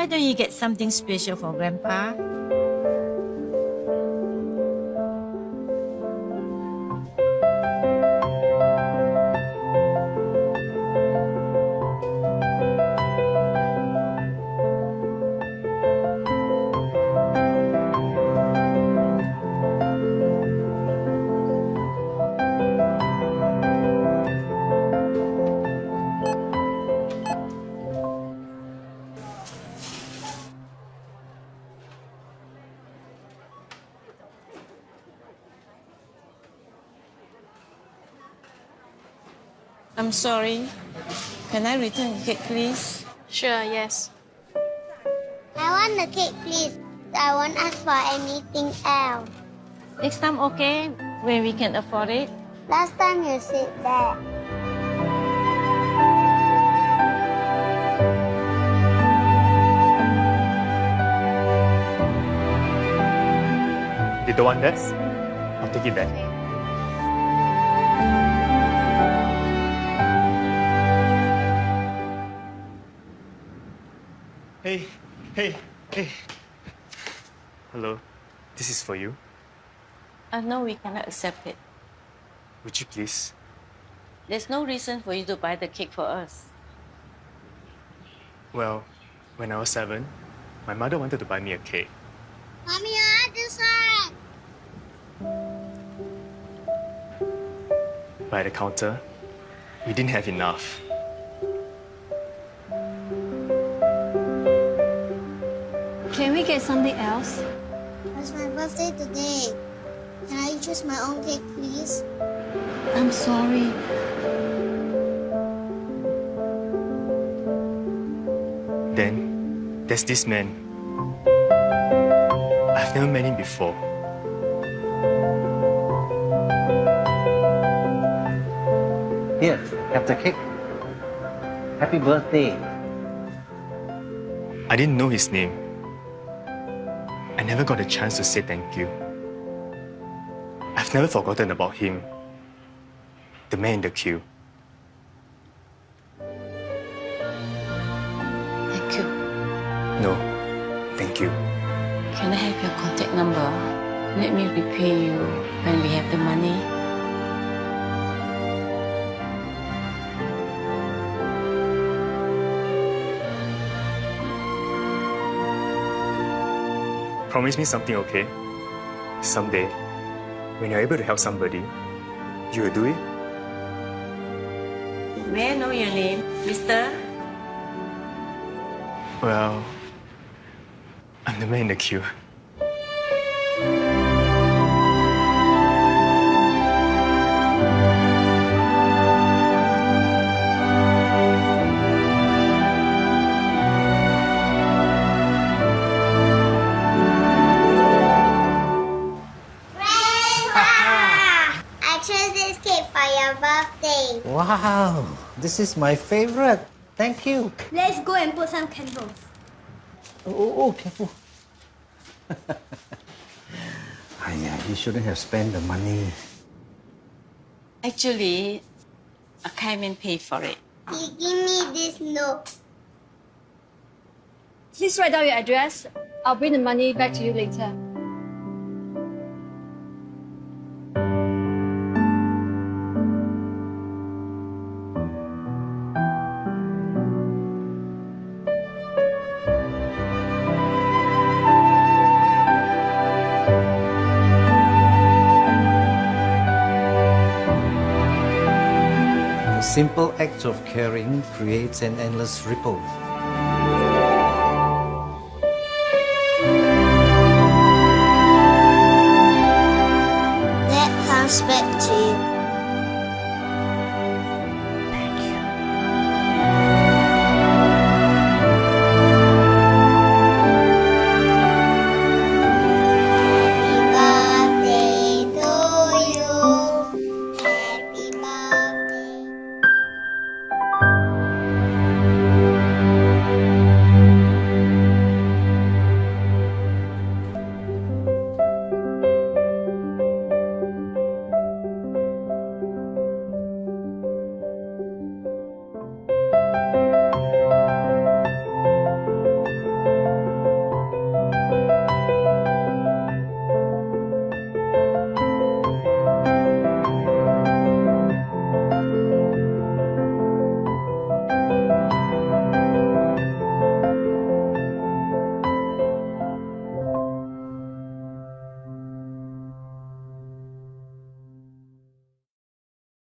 don't you get something special for Grandpa? I'm sorry. Can I return the cake, please? Sure, yes. I want the cake, please. I won't ask for anything else. Next time, okay? When we can afford it? Last time you said that. You don't want that? I'll take it back. Hey. Hello, this is for you. No, we cannot accept it. Would you please? There's no reason for you to buy the cake for us. Well, when I was 7, my mother wanted to buy me a cake. Mommy, I want this one. But at the counter, we didn't have enough. Can we get something else? It's my birthday today. Can I choose my own cake, please? I'm sorry. Then, there's this man. I've never met him before. Here, have the cake. Happy birthday. I didn't know his name. I never got a chance to say thank you. I've never forgotten about him. The man in the queue. Thank you. No, thank you. Can I have your contact number? Let me repay you when we have the money. Promise me something, okay? Someday, when you're able to help somebody, you will do it? May I know your name, mister? Well, I'm the man in the queue. I chose this cake for your birthday. Wow, this is my favorite. Thank you. Let's go and put some candles. Oh, careful. You shouldn't have spent the money. Actually, I came and paid for it. He give me this note. Please write down your address. I'll bring the money back to you later. A simple act of caring creates an endless ripple. That comes back to you.